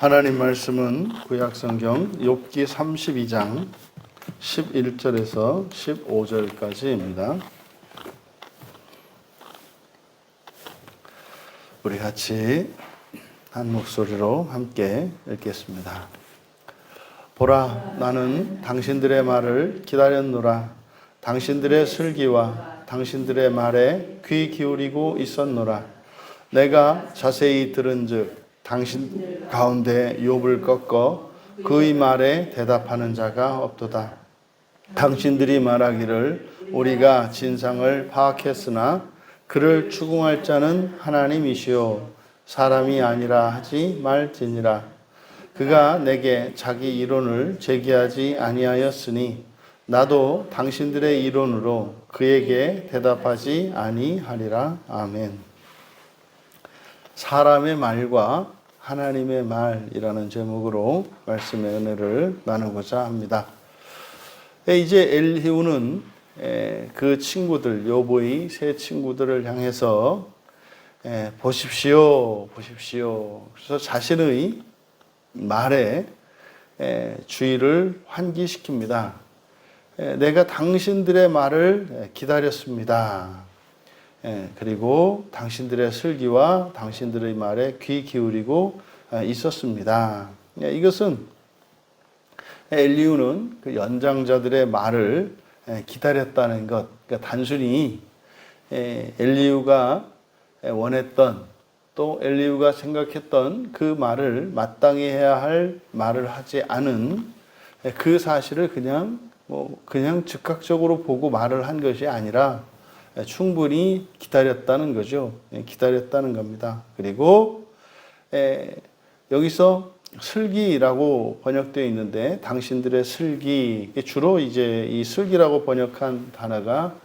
하나님 말씀은 구약성경 욥기 32장 11절에서 15절까지입니다. 우리 같이 한 목소리로 함께 읽겠습니다. 보라, 나는 당신들의 말을 기다렸노라. 당신들의 슬기와 당신들의 말에 귀 기울이고 있었노라. 내가 자세히 들은즉 당신 가운데 욥을 꺾어 그의 말에 대답하는 자가 없도다. 당신들이 말하기를 우리가 진상을 파악했으나 그를 추궁할 자는 하나님이시오 사람이 아니라 하지 말지니라. 그가 내게 자기 이론을 제기하지 아니하였으니 나도 당신들의 이론으로 그에게 대답하지 아니하리라. 아멘. 사람의 말과 하나님의 말이라는 제목으로 말씀의 은혜를 나누고자 합니다. 이제 엘리후는 그 친구들, 욥의 세 친구들을 향해서 보십시오. 그래서 자신의 말에 주의를 환기시킵니다. 내가 당신들의 말을 기다렸습니다. 그리고 당신들의 슬기와 당신들의 말에 귀 기울이고 있었습니다. 이것은 엘리후는 그 연장자들의 말을 기다렸다는 것, 그러니까 단순히 엘리후가 원했던 또 엘리후가 생각했던 그 말을 마땅히 해야 할 말을 하지 않은 그 사실을 그냥 즉각적으로 보고 말을 한 것이 아니라 충분히 기다렸다는 거죠. 기다렸다는 겁니다. 그리고 여기서 슬기라고 번역되어 있는데 당신들의 슬기, 주로 이제 이 슬기라고 번역한 단어가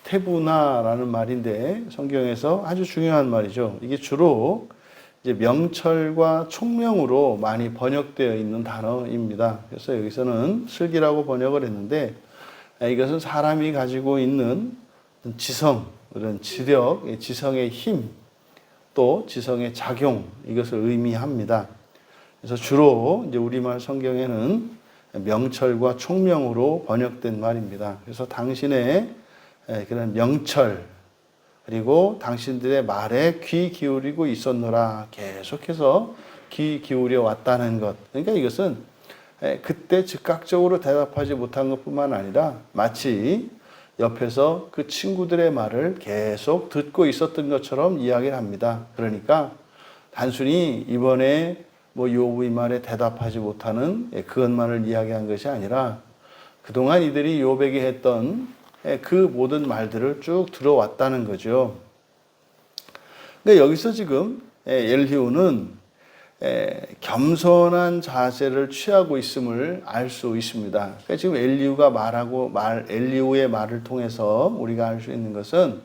테부나라는 말인데 성경에서 아주 중요한 말이죠. 이게 주로 이제 명철과 총명으로 많이 번역되어 있는 단어입니다. 그래서 여기서는 슬기라고 번역을 했는데 이것은 사람이 가지고 있는 지성, 그런 지력, 지성의 힘, 또 지성의 작용, 이것을 의미합니다. 그래서 주로 이제 우리말 성경에는 명철과 총명으로 번역된 말입니다. 그래서 당신의 그런 명철, 그리고 당신들의 말에 귀 기울이고 있었노라. 계속해서 귀 기울여 왔다는 것. 그러니까 이것은 그때 즉각적으로 대답하지 못한 것뿐만 아니라 마치 옆에서 그 친구들의 말을 계속 듣고 있었던 것처럼 이야기를 합니다. 그러니까 단순히 이번에 욥의 말에 대답하지 못하는 그것만을 이야기한 것이 아니라 그동안 이들이 욥에게 했던 그 모든 말들을 쭉 들어왔다는 거죠. 근데 여기서 지금 엘리후는 겸손한 자세를 취하고 있음을 알 수 있습니다. 그러니까 지금 엘리후가 엘리후의 말을 통해서 우리가 알 수 있는 것은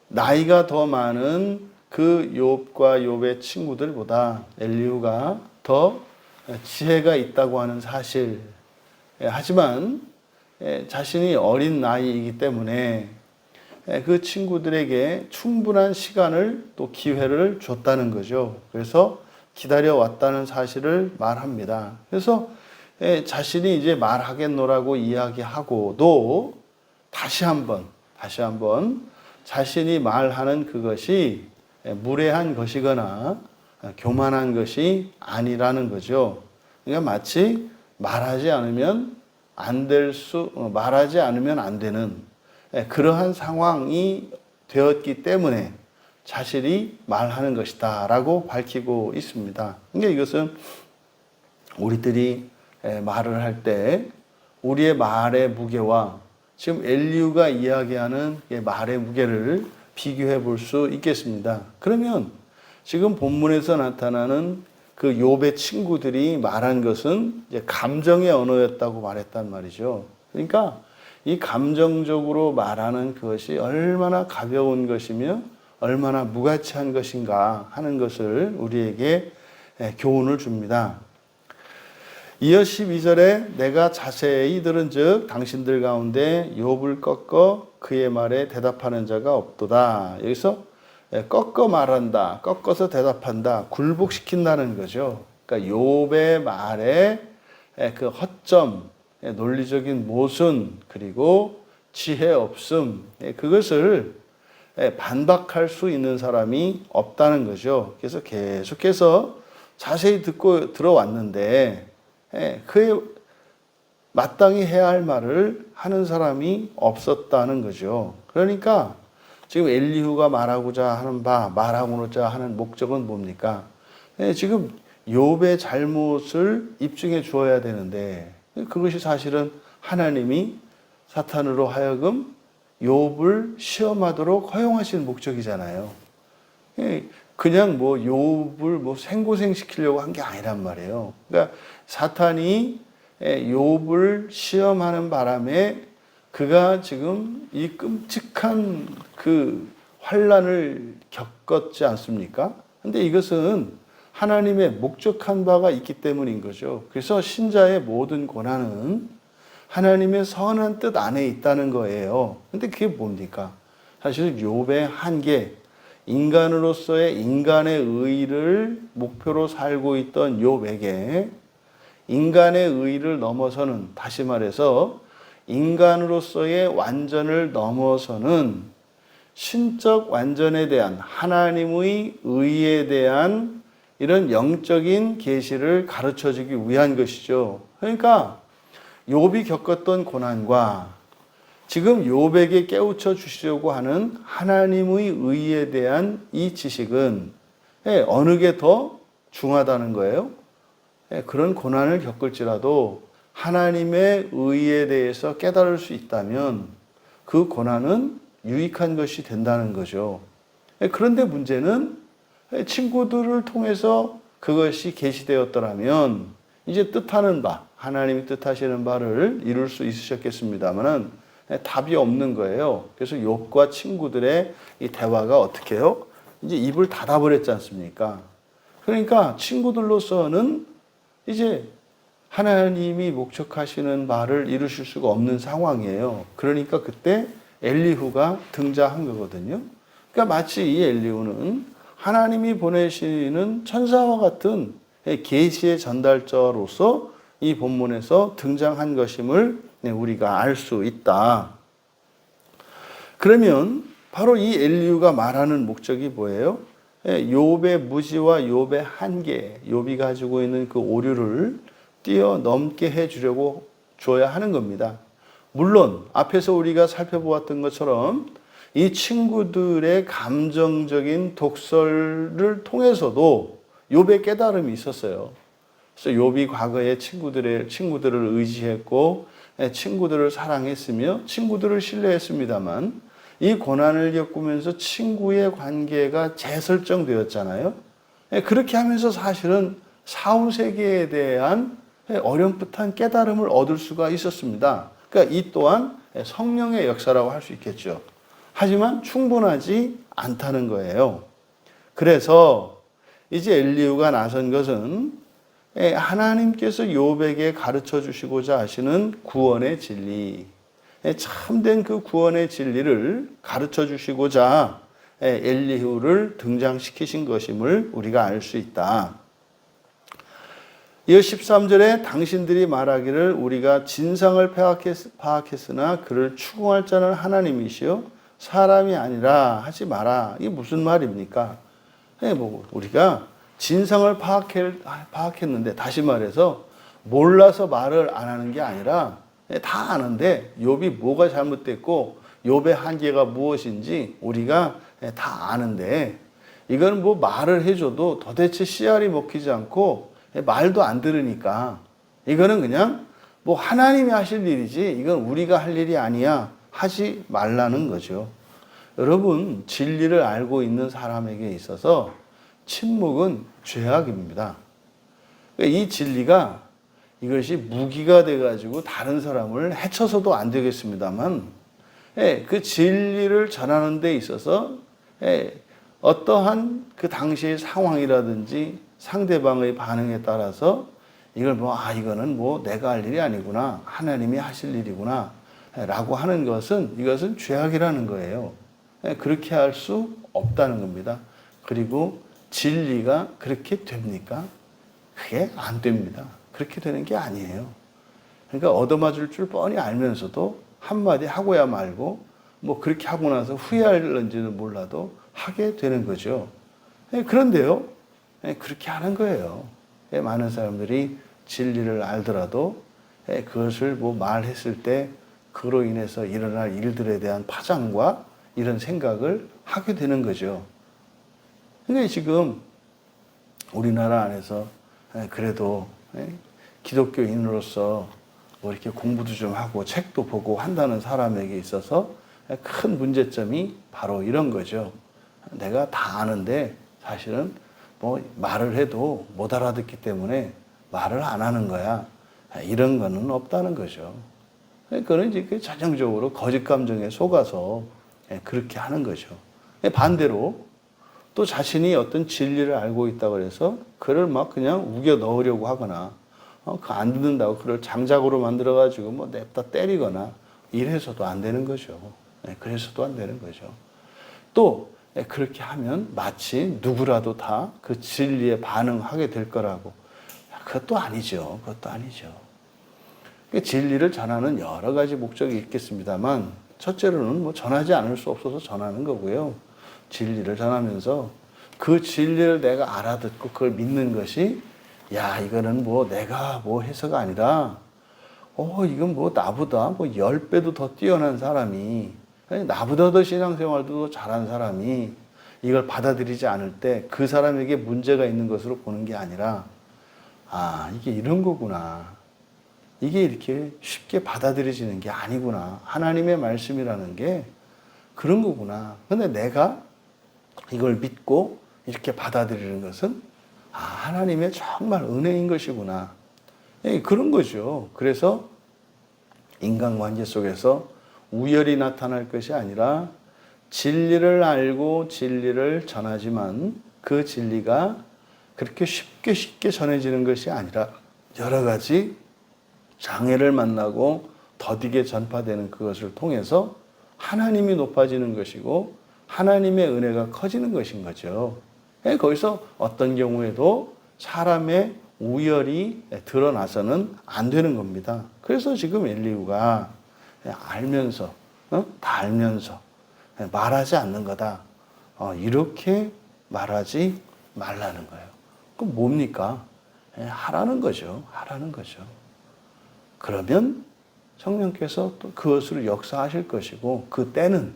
나이가 더 많은 그 욥과 욥의 친구들보다 엘리후가 더 지혜가 있다고 하는 사실. 하지만 자신이 어린 나이이기 때문에 그 친구들에게 충분한 시간을 또 기회를 줬다는 거죠. 그래서 기다려왔다는 사실을 말합니다. 그래서 자신이 이제 말하겠노라고 이야기하고도 다시 한번 자신이 말하는 그것이 무례한 것이거나 교만한 것이 아니라는 거죠. 그러니까 마치 말하지 않으면 안 되는 그러한 상황이 되었기 때문에 자신이 말하는 것이다 라고 밝히고 있습니다. 그러니까 이것은 우리들이 말을 할 때 우리의 말의 무게와 지금 엘리후가 이야기하는 말의 무게를 비교해 볼 수 있겠습니다. 그러면 지금 본문에서 나타나는 그 욥의 친구들이 말한 것은 이제 감정의 언어였다고 말했단 말이죠. 그러니까 이 감정적으로 말하는 그것이 얼마나 가벼운 것이며 얼마나 무가치한 것인가 하는 것을 우리에게 교훈을 줍니다. 이어 12절에 내가 자세히 들은즉 당신들 가운데 욥을 꺾어 그의 말에 대답하는 자가 없도다. 여기서 꺾어 말한다, 꺾어서 대답한다, 굴복시킨다는 거죠. 그러니까 욥의 말에 그 허점, 논리적인 모순, 그리고 지혜 없음, 그것을 반박할 수 있는 사람이 없다는 거죠. 그래서 계속해서 자세히 듣고 들어왔는데 그에 마땅히 해야 할 말을 하는 사람이 없었다는 거죠. 그러니까 지금 엘리후가 말하고자 하는 말하고자 하는 목적은 뭡니까? 지금 욥의 잘못을 입증해 주어야 되는데 그것이 사실은 하나님이 사탄으로 하여금 욥을 시험하도록 허용하신 목적이잖아요. 그냥 뭐 욥을 뭐 생고생시키려고 한 게 아니란 말이에요. 그러니까 사탄이 욥을 시험하는 바람에 그가 지금 이 끔찍한 그 환난을 겪었지 않습니까? 근데 이것은 하나님의 목적한 바가 있기 때문인 거죠. 그래서 신자의 모든 고난은 하나님의 선한 뜻 안에 있다는 거예요. 근데 그게 뭡니까? 사실 욥의 한계, 인간으로서의 인간의 의의를 목표로 살고 있던 욥에게 인간의 의의를 넘어서는, 다시 말해서 인간으로서의 완전을 넘어서는 신적 완전에 대한 하나님의 의에 대한 이런 영적인 계시를 가르쳐 주기 위한 것이죠. 그러니까 욥이 겪었던 고난과 지금 욥에게 깨우쳐 주시려고 하는 하나님의 의에 대한 이 지식은 어느 게 더 중하다는 거예요? 그런 고난을 겪을지라도 하나님의 의에 대해서 깨달을 수 있다면 그 고난은 유익한 것이 된다는 거죠. 그런데 문제는 친구들을 통해서 그것이 계시되었더라면 이제 뜻하는 바, 하나님이 뜻하시는 바를 이룰 수 있으셨겠습니다만은 답이 없는 거예요. 그래서 욥과 친구들의 이 대화가 어떻게 해요? 이제 입을 닫아버렸지 않습니까? 그러니까 친구들로서는 이제 하나님이 목적하시는 바를 이루실 수가 없는 상황이에요. 그러니까 그때 엘리후가 등장한 거거든요. 그러니까 마치 이 엘리후는 하나님이 보내시는 천사와 같은 계시의 전달자로서 이 본문에서 등장한 것임을 우리가 알 수 있다. 그러면 바로 이 엘리후가 말하는 목적이 뭐예요? 욥의 무지와 욥의 한계, 욥이 가지고 있는 그 오류를 뛰어넘게 해주려고 줘야 하는 겁니다. 물론 앞에서 우리가 살펴보았던 것처럼 이 친구들의 감정적인 독설을 통해서도 욥의 깨달음이 있었어요. 그래서 욥이 과거에 친구들을 의지했고 친구들을 사랑했으며 친구들을 신뢰했습니다만 이 고난을 겪으면서 친구의 관계가 재설정되었잖아요. 그렇게 하면서 사실은 사후 세계에 대한 어렴풋한 깨달음을 얻을 수가 있었습니다. 그러니까 이 또한 성령의 역사라고 할 수 있겠죠. 하지만 충분하지 않다는 거예요. 그래서 이제 엘리후가 나선 것은 하나님께서 욥에게 가르쳐 주시고자 하시는 구원의 진리, 참된 그 구원의 진리를 가르쳐 주시고자 엘리후를 등장시키신 것임을 우리가 알 수 있다. 이어 13절에 당신들이 말하기를 우리가 진상을 파악했으나 그를 추궁할 자는 하나님이시요 사람이 아니라 하지 마라. 이게 무슨 말입니까? 우리가 진상을 파악했는데, 다시 말해서 몰라서 말을 안 하는 게 아니라 다 아는데 욥이 뭐가 잘못됐고 욥의 한계가 무엇인지 우리가 다 아는데 이건 뭐 말을 해줘도 도대체 씨알이 먹히지 않고 말도 안 들으니까 이거는 그냥 뭐 하나님이 하실 일이지 이건 우리가 할 일이 아니야 하지 말라는 거죠. 여러분, 진리를 알고 있는 사람에게 있어서 침묵은 죄악입니다. 이 진리가 이것이 무기가 돼가지고 다른 사람을 해쳐서도 안 되겠습니다만 그 진리를 전하는 데 있어서 어떠한 그 당시의 상황이라든지 상대방의 반응에 따라서 이걸 이거는 내가 할 일이 아니구나, 하나님이 하실 일이구나 라고 하는 것은 이것은 죄악이라는 거예요. 그렇게 할 수 없다는 겁니다. 그리고 진리가 그렇게 됩니까? 그게 안 됩니다. 그렇게 되는 게 아니에요. 그러니까 얻어맞을 줄 뻔히 알면서도 한마디 하고야 말고 뭐 그렇게 하고 나서 후회할는지는 몰라도 하게 되는 거죠. 그런데요, 그렇게 하는 거예요. 많은 사람들이 진리를 알더라도 그것을 뭐 말했을 때 그로 인해서 일어날 일들에 대한 파장과 이런 생각을 하게 되는 거죠. 그러니까 지금 우리나라 안에서 그래도 기독교인으로서 뭐 이렇게 공부도 좀 하고 책도 보고 한다는 사람에게 있어서 큰 문제점이 바로 이런 거죠. 내가 다 아는데 사실은 뭐 말을 해도 못 알아듣기 때문에 말을 안 하는 거야. 이런 거는 없다는 거죠. 그거는 이제 전형적으로 거짓 감정에 속아서 그렇게 하는 거죠. 반대로 또 자신이 어떤 진리를 알고 있다고 해서 그를 막 그냥 우겨 넣으려고 하거나 그 안 듣는다고 그걸 장작으로 만들어가지고 뭐 냅다 때리거나 이래서도 안 되는 거죠. 그래서도 안 되는 거죠. 또 그렇게 하면 마치 누구라도 다 그 진리에 반응하게 될 거라고. 그것도 아니죠. 그것도 아니죠. 진리를 전하는 여러 가지 목적이 있겠습니다만 첫째로는 뭐 전하지 않을 수 없어서 전하는 거고요. 진리를 전하면서 그 진리를 내가 알아듣고 그걸 믿는 것이 야 이거는 뭐 내가 뭐 해서가 아니라 이건 뭐 나보다 뭐 10배도 더 뛰어난 사람이 나보다 더 신앙생활도 잘한 사람이 이걸 받아들이지 않을 때 그 사람에게 문제가 있는 것으로 보는 게 아니라 이게 이런 거구나. 이게 이렇게 쉽게 받아들여지는 게 아니구나. 하나님의 말씀이라는 게 그런 거구나. 근데 내가 이걸 믿고 이렇게 받아들이는 것은 하나님의 정말 은혜인 것이구나. 그런 거죠. 그래서 인간관계 속에서 우열이 나타날 것이 아니라 진리를 알고 진리를 전하지만 그 진리가 그렇게 쉽게 전해지는 것이 아니라 여러 가지 장애를 만나고 더디게 전파되는 그것을 통해서 하나님이 높아지는 것이고 하나님의 은혜가 커지는 것인 거죠. 거기서 어떤 경우에도 사람의 우열이 드러나서는 안 되는 겁니다. 그래서 지금 엘리후가 알면서 다 알면서 말하지 않는 거다. 이렇게 말하지 말라는 거예요. 그럼 뭡니까? 하라는 거죠. 하라는 거죠. 그러면 성령께서 또 그것으로 역사하실 것이고 그 때는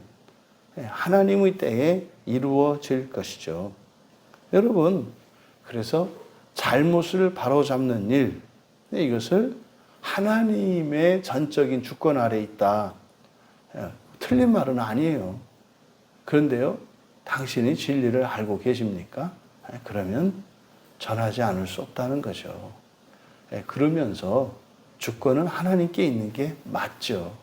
하나님의 때에 이루어질 것이죠. 여러분, 그래서 잘못을 바로잡는 일, 이것을 하나님의 전적인 주권 아래 있다. 틀린 말은 아니에요. 그런데요, 당신이 진리를 알고 계십니까? 그러면 전하지 않을 수 없다는 거죠. 그러면서 주권은 하나님께 있는 게 맞죠.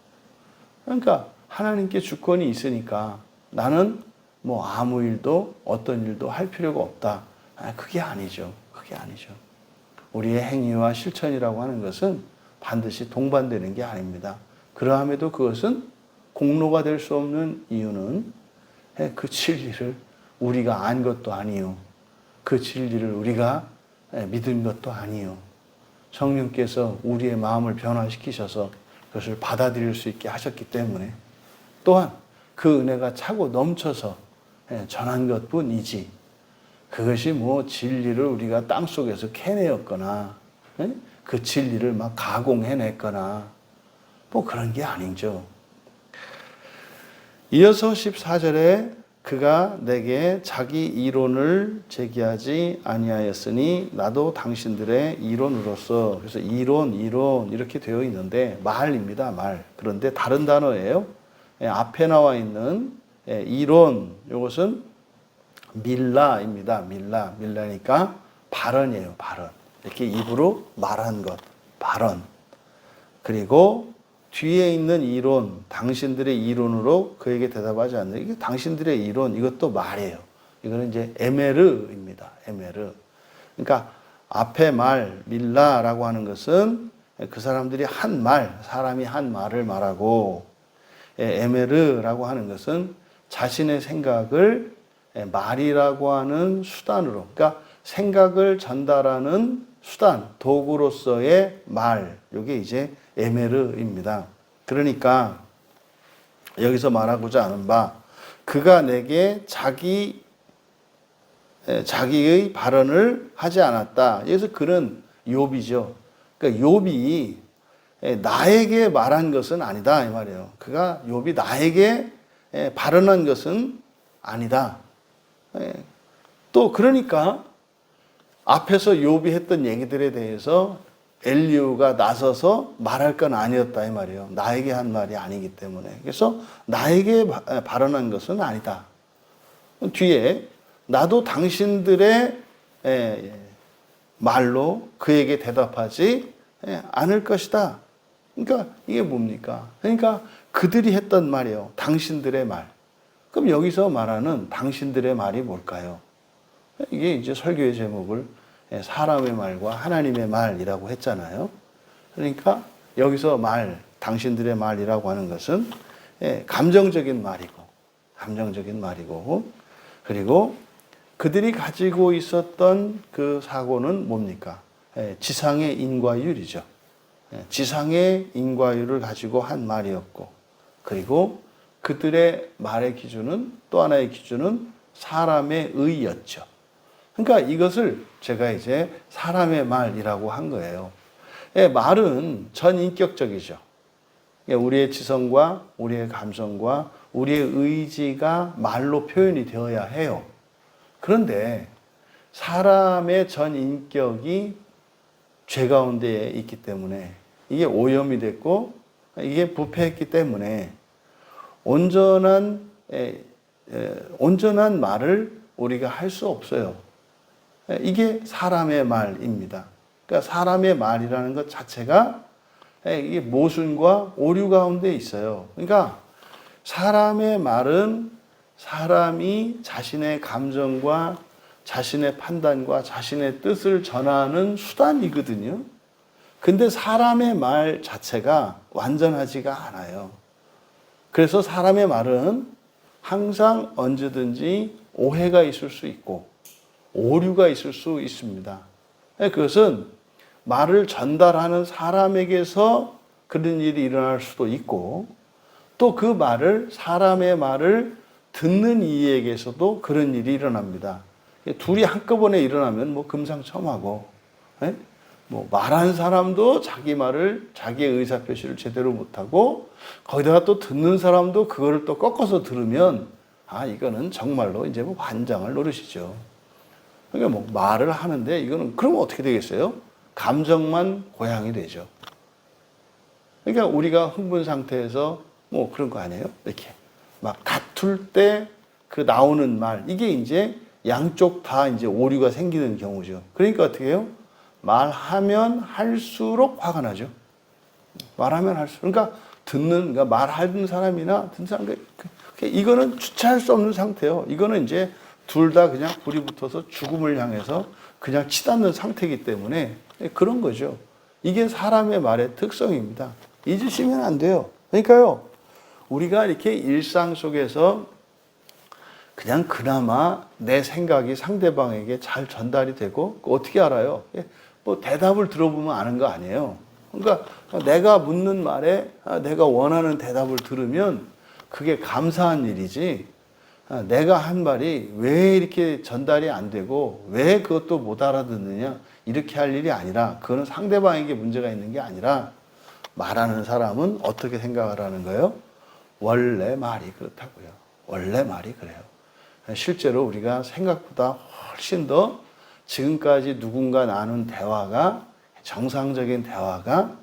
그러니까 하나님께 주권이 있으니까 나는 뭐 아무 일도 어떤 일도 할 필요가 없다. 그게 아니죠. 그게 아니죠. 우리의 행위와 실천이라고 하는 것은 반드시 동반되는 게 아닙니다. 그러함에도 그것은 공로가 될 수 없는 이유는 그 진리를 우리가 안 것도 아니요. 그 진리를 우리가 믿은 것도 아니요. 성령께서 우리의 마음을 변화시키셔서 그것을 받아들일 수 있게 하셨기 때문에 또한 그 은혜가 차고 넘쳐서 전한 것뿐이지 그것이 뭐 진리를 우리가 땅속에서 캐내었거나 그 진리를 막 가공해냈거나 뭐 그런 게 아니죠. 이어서 14절에 그가 내게 자기 이론을 제기하지 아니하였으니 나도 당신들의 이론으로서 그래서 이론 이렇게 되어 있는데 말입니다. 말. 그런데 다른 단어예요. 앞에 나와 있는 이론 이것은 밀라입니다. 밀라니까 발언이에요. 발언. 이렇게 입으로 말한 것. 발언. 그리고 뒤에 있는 이론, 당신들의 이론으로 그에게 대답하지 않는 이게 당신들의 이론, 이것도 말이에요. 이거는 이제 에메르입니다. 에메르. 그러니까 앞에 말, 밀라라고 하는 것은 그 사람들이 한 말, 사람이 한 말을 말하고 에메르라고 하는 것은 자신의 생각을 말이라고 하는 수단으로, 그러니까 생각을 전달하는 수단, 도구로서의 말, 이게 이제 에메르입니다. 그러니까 여기서 말하고자 하는 바, 그가 내게 자기의 발언을 하지 않았다. 여기서 그는 욥이죠. 그러니까 욥이 나에게 말한 것은 아니다 이 말이에요. 그가 욥이 나에게 발언한 것은 아니다. 또 그러니까 앞에서 욥이 했던 얘기들에 대해서 엘리후가 나서서 말할 건 아니었다 이 말이에요. 나에게 한 말이 아니기 때문에. 그래서 나에게 발언한 것은 아니다. 뒤에 나도 당신들의 말로 그에게 대답하지 않을 것이다. 그러니까 이게 뭡니까? 그러니까 그들이 했던 말이에요. 당신들의 말. 그럼 여기서 말하는 당신들의 말이 뭘까요? 이게 이제 설교의 제목을 사람의 말과 하나님의 말이라고 했잖아요. 그러니까 여기서 당신들의 말이라고 하는 것은 감정적인 말이고, 그리고 그들이 가지고 있었던 그 사고는 뭡니까? 지상의 인과율이죠. 지상의 인과율을 가지고 한 말이었고, 그리고 그들의 말의 기준은, 또 하나의 기준은 사람의 의였죠. 그러니까 이것을 제가 이제 사람의 말이라고 한 거예요. 말은 전인격적이죠. 우리의 지성과 우리의 감성과 우리의 의지가 말로 표현이 되어야 해요. 그런데 사람의 전인격이 죄 가운데 있기 때문에, 이게 오염이 됐고 이게 부패했기 때문에 온전한 말을 우리가 할 수 없어요. 이게 사람의 말입니다. 그러니까 사람의 말이라는 것 자체가 이게 모순과 오류 가운데 있어요. 그러니까 사람의 말은 사람이 자신의 감정과 자신의 판단과 자신의 뜻을 전하는 수단이거든요. 근데 사람의 말 자체가 완전하지가 않아요. 그래서 사람의 말은 항상 언제든지 오해가 있을 수 있고 오류가 있을 수 있습니다. 그것은 말을 전달하는 사람에게서 그런 일이 일어날 수도 있고, 또 그 사람의 말을 듣는 이에게서도 그런 일이 일어납니다. 둘이 한꺼번에 일어나면 뭐 금상첨화고, 말하는 사람도 자기 말을, 자기의 의사표시를 제대로 못하고, 거기다가 또 듣는 사람도 그거를 또 꺾어서 들으면, 이거는 정말로 이제 뭐 환장을 노릇이죠. 그러니까 뭐 말을 하는데 이거는, 그러면 어떻게 되겠어요? 감정만 고양이 되죠. 그러니까 우리가 흥분 상태에서 뭐 그런 거 아니에요? 이렇게 막 다툴 때 그 나오는 말, 이게 이제 양쪽 다 이제 오류가 생기는 경우죠. 그러니까 어떻게 해요? 말하면 할수록 화가 나죠. 말하면 할수록. 그러니까 말하는 사람이나 듣는 사람, 이거는 주체할 수 없는 상태예요. 이거는 이제 둘 다 그냥 불이 붙어서 죽음을 향해서 그냥 치닫는 상태이기 때문에 그런 거죠. 이게 사람의 말의 특성입니다. 잊으시면 안 돼요. 그러니까요, 우리가 이렇게 일상 속에서 그냥 그나마 내 생각이 상대방에게 잘 전달이 되고, 어떻게 알아요? 뭐 대답을 들어보면 아는 거 아니에요. 그러니까 내가 묻는 말에 내가 원하는 대답을 들으면 그게 감사한 일이지, 내가 한 말이 왜 이렇게 전달이 안 되고 왜 그것도 못 알아듣느냐, 이렇게 할 일이 아니라, 그거는 상대방에게 문제가 있는 게 아니라 말하는 사람은 어떻게 생각을 하는 거예요? 원래 말이 그렇다고요. 원래 말이 그래요. 실제로 우리가 생각보다 훨씬 더 지금까지 누군가 나눈 대화가, 정상적인 대화가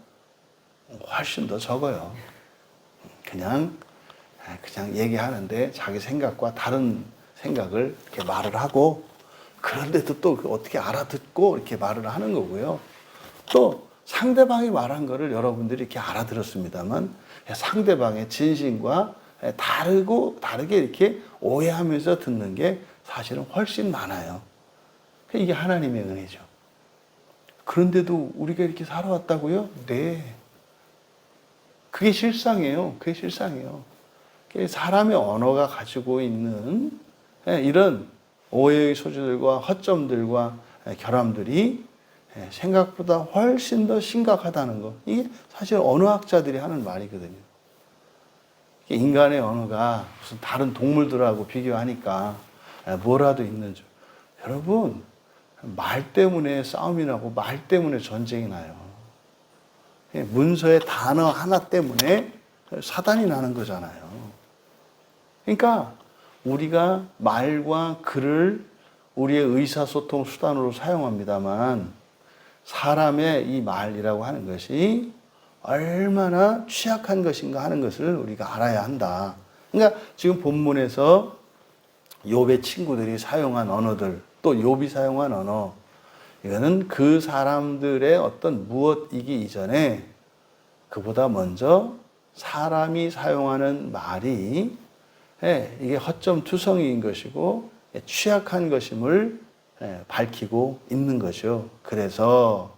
훨씬 더 적어요. 그냥 얘기하는데 자기 생각과 다른 생각을 이렇게 말을 하고, 그런데도 또 어떻게 알아듣고 이렇게 말을 하는 거고요. 또 상대방이 말한 거를 여러분들이 이렇게 알아들었습니다만, 상대방의 진심과 다르게 이렇게 오해하면서 듣는 게 사실은 훨씬 많아요. 이게 하나님의 은혜죠. 그런데도 우리가 이렇게 살아왔다고요? 네. 그게 실상이에요. 그게 실상이에요. 사람의 언어가 가지고 있는 이런 오해의 소지들과 허점들과 결함들이 생각보다 훨씬 더 심각하다는 거. 이게 사실 언어학자들이 하는 말이거든요. 인간의 언어가 무슨 다른 동물들하고 비교하니까 뭐라도 있는 줄. 여러분, 말 때문에 싸움이 나고 말 때문에 전쟁이 나요. 문서의 단어 하나 때문에 사단이 나는 거잖아요. 그러니까 우리가 말과 글을 우리의 의사소통 수단으로 사용합니다만 사람의 이 말이라고 하는 것이 얼마나 취약한 것인가 하는 것을 우리가 알아야 한다. 그러니까 지금 본문에서 욥의 친구들이 사용한 언어들, 또 욥이 사용한 언어, 이거는 그 사람들의 어떤 무엇이기 이전에 그보다 먼저 사람이 사용하는 말이 이게 허점투성이인 것이고 취약한 것임을 밝히고 있는 거죠. 그래서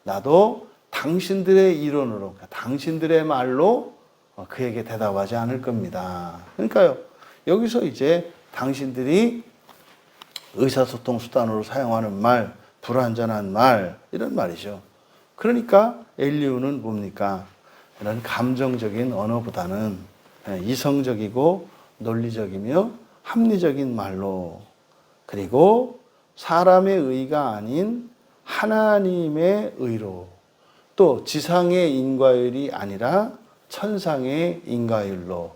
나도 당신들의 이론으로, 당신들의 말로 그에게 대답하지 않을 겁니다. 그러니까요, 여기서 이제 당신들이 의사소통 수단으로 사용하는 말, 불완전한 말, 이런 말이죠. 그러니까 엘리후는 뭡니까? 이런 감정적인 언어보다는 이성적이고 논리적이며 합리적인 말로, 그리고 사람의 의가 아닌 하나님의 의로, 또 지상의 인과율이 아니라 천상의 인과율로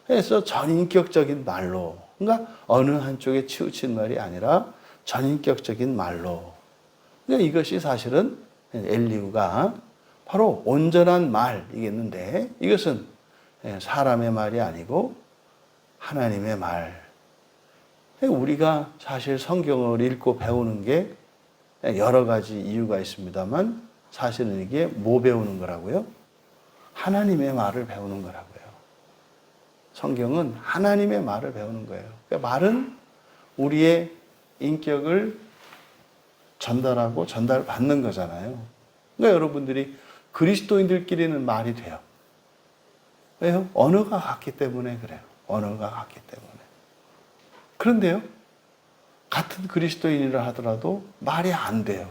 해서 전인격적인 말로, 그러니까 어느 한쪽에 치우친 말이 아니라 전인격적인 말로. 그러니까 이것이 사실은 엘리후가 바로 온전한 말이겠는데, 이것은 사람의 말이 아니고 하나님의 말. 우리가 사실 성경을 읽고 배우는 게 여러 가지 이유가 있습니다만 사실은 이게 뭐 배우는 거라고요? 하나님의 말을 배우는 거라고요. 성경은 하나님의 말을 배우는 거예요. 그러니까 말은 우리의 인격을 전달하고 전달받는 거잖아요. 그러니까 여러분들이 그리스도인들끼리는 말이 돼요. 왜요? 언어가 같기 때문에 그래요. 언어가 같기 때문에. 그런데요, 같은 그리스도인이라 하더라도 말이 안 돼요.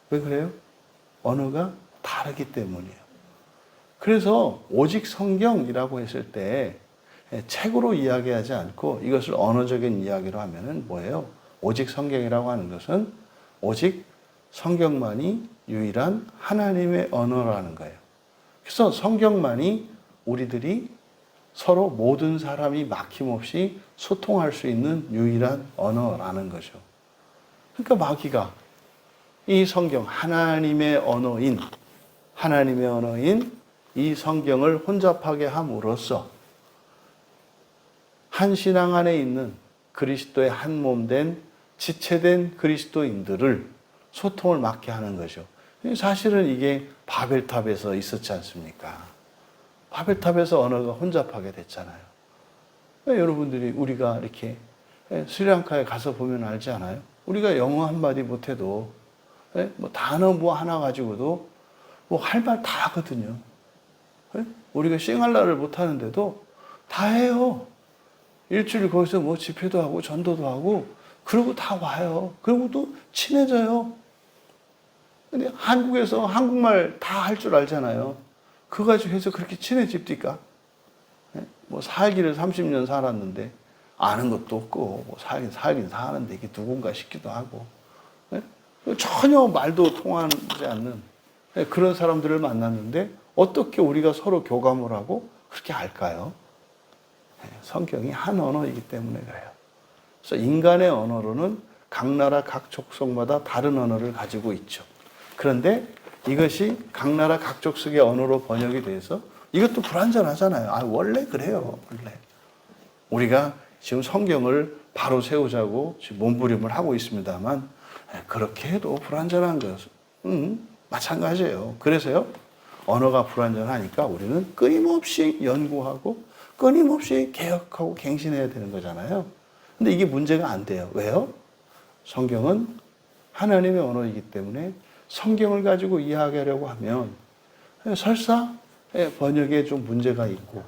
왜 그래요? 언어가 다르기 때문이에요. 그래서 오직 성경이라고 했을 때 책으로 이야기하지 않고 이것을 언어적인 이야기로 하면은 뭐예요? 오직 성경이라고 하는 것은 오직 성경만이 유일한 하나님의 언어라는 거예요. 그래서 성경만이 우리들이 서로 모든 사람이 막힘없이 소통할 수 있는 유일한 언어라는 거죠. 그러니까 마귀가 이 성경, 하나님의 언어인 이 성경을 혼잡하게 함으로써 한 신앙 안에 있는 그리스도의 한 몸 된 지체된 그리스도인들을 소통을 막게 하는 거죠. 사실은 이게 바벨탑에서 있었지 않습니까? 바벨탑에서 언어가 혼잡하게 됐잖아요. 여러분들이 우리가 이렇게 스리랑카에 가서 보면 알지 않아요? 우리가 영어 한마디 못해도 뭐 단어 뭐 하나 가지고도 뭐 할 말 다 하거든요. 우리가 싱할라를 못하는데도 다 해요. 일주일 거기서 뭐 집회도 하고 전도도 하고 그러고 다 와요. 그리고 또 친해져요. 근데 한국에서 한국말 다 할 줄 알잖아요. 그거 가지고 해서 그렇게 친해집니까? 뭐 살기를 30년 살았는데 아는 것도 없고 뭐 살긴 사는데 이게 누군가 싶기도 하고 전혀 말도 통하지 않는 그런 사람들을 만났는데 어떻게 우리가 서로 교감을 하고 그렇게 할까요? 성경이 한 언어이기 때문에 그래요. 그래서 인간의 언어로는 각 나라 각 족속마다 다른 언어를 가지고 있죠. 그런데 이것이 각 나라 각 족속의 언어로 번역이 돼서 이것도 불완전하잖아요. 원래 그래요. 원래. 우리가 지금 성경을 바로 세우자고 지금 몸부림을 하고 있습니다만 그렇게 해도 불완전한 것은 마찬가지예요. 그래서요, 언어가 불완전하니까 우리는 끊임없이 연구하고 끊임없이 개혁하고 갱신해야 되는 거잖아요. 근데 이게 문제가 안 돼요. 왜요? 성경은 하나님의 언어이기 때문에 성경을 가지고 이야기하려고 하면 설사 번역에 좀 문제가 있고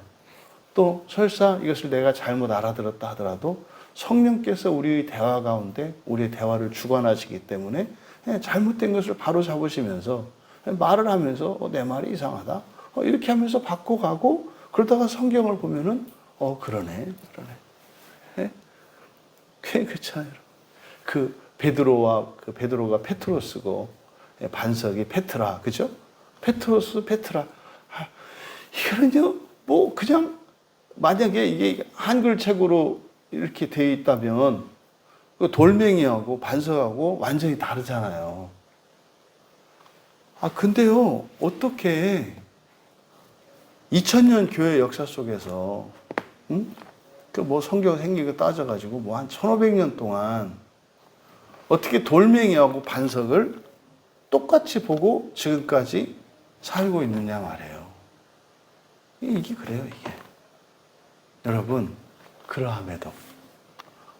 또 설사 이것을 내가 잘못 알아들었다 하더라도 성령께서 우리의 대화 가운데 우리의 대화를 주관하시기 때문에 잘못된 것을 바로 잡으시면서 말을 하면서 내 말이 이상하다. 이렇게 하면서 바꿔가고 그러다가 성경을 보면은 그러네. 꽤 그렇잖아요. 베드로가 페트로스고 반석이 페트라, 그죠? 페트로스, 페트라. 이거는요, 뭐 그냥 만약에 이게 한글책으로 이렇게 되어 있다면 돌멩이하고 반석하고 완전히 다르잖아요. 근데요, 어떻게 2000년 교회 역사 속에서, 뭐 성경 생기고 따져가지고 뭐 한 1500년 동안 어떻게 돌멩이하고 반석을 똑같이 보고 지금까지 살고 있느냐 말이에요. 이게 그래요, 이게. 여러분, 그러함에도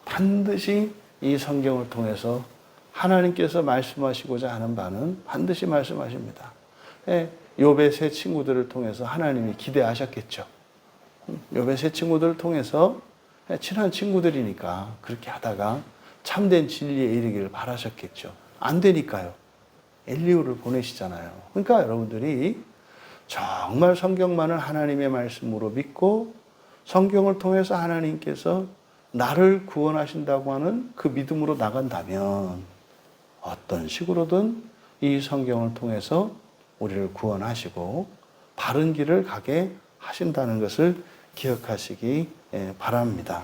반드시 이 성경을 통해서 하나님께서 말씀하시고자 하는 바는 반드시 말씀하십니다. 욥의 세 친구들을 통해서 하나님이 기대하셨겠죠. 욥의 세 친구들을 통해서 친한 친구들이니까 그렇게 하다가 참된 진리에 이르기를 바라셨겠죠. 안 되니까요. 엘리후를 보내시잖아요. 그러니까 여러분들이 정말 성경만을 하나님의 말씀으로 믿고 성경을 통해서 하나님께서 나를 구원하신다고 하는 그 믿음으로 나간다면 어떤 식으로든 이 성경을 통해서 우리를 구원하시고 바른 길을 가게 하신다는 것을 기억하시기 바랍니다.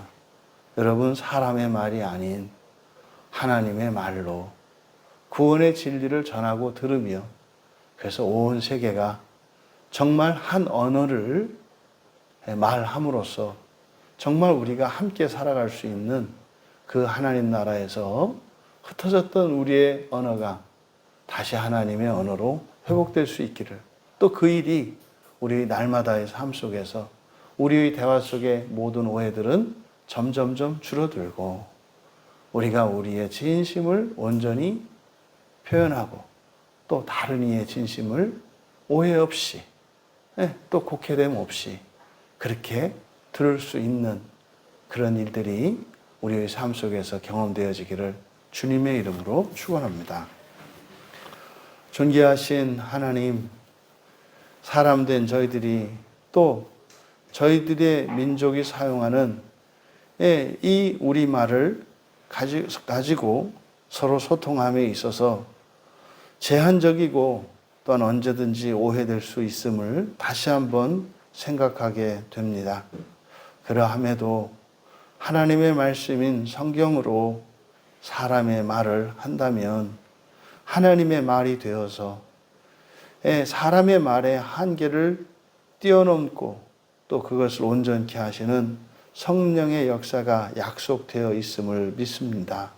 여러분, 사람의 말이 아닌 하나님의 말로 구원의 진리를 전하고 들으며 그래서 온 세계가 정말 한 언어를 말함으로써 정말 우리가 함께 살아갈 수 있는 그 하나님 나라에서 흩어졌던 우리의 언어가 다시 하나님의 언어로 회복될 수 있기를, 또 그 일이 우리 날마다의 삶 속에서 우리의 대화 속의 모든 오해들은 점점점 줄어들고 우리가 우리의 진심을 온전히 표현하고 또 다른 이의 진심을 오해 없이 또 곡해됨 없이 그렇게 들을 수 있는 그런 일들이 우리의 삶 속에서 경험되어지기를 주님의 이름으로 축원합니다. 존귀하신 하나님, 사람된 저희들이 또 저희들의 민족이 사용하는 이 우리말을 가지고 서로 소통함에 있어서 제한적이고 또한 언제든지 오해될 수 있음을 다시 한번 생각하게 됩니다. 그러함에도 하나님의 말씀인 성경으로 사람의 말을 한다면 하나님의 말이 되어서 사람의 말의 한계를 뛰어넘고 또 그것을 온전케 하시는 성령의 역사가 약속되어 있음을 믿습니다.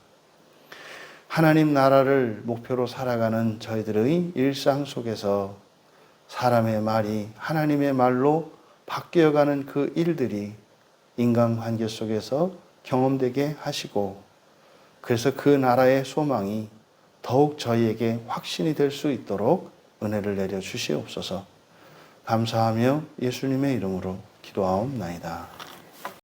하나님 나라를 목표로 살아가는 저희들의 일상 속에서 사람의 말이 하나님의 말로 바뀌어가는 그 일들이 인간관계 속에서 경험되게 하시고 그래서 그 나라의 소망이 더욱 저희에게 확신이 될 수 있도록 은혜를 내려 주시옵소서. 감사하며 예수님의 이름으로 기도하옵나이다.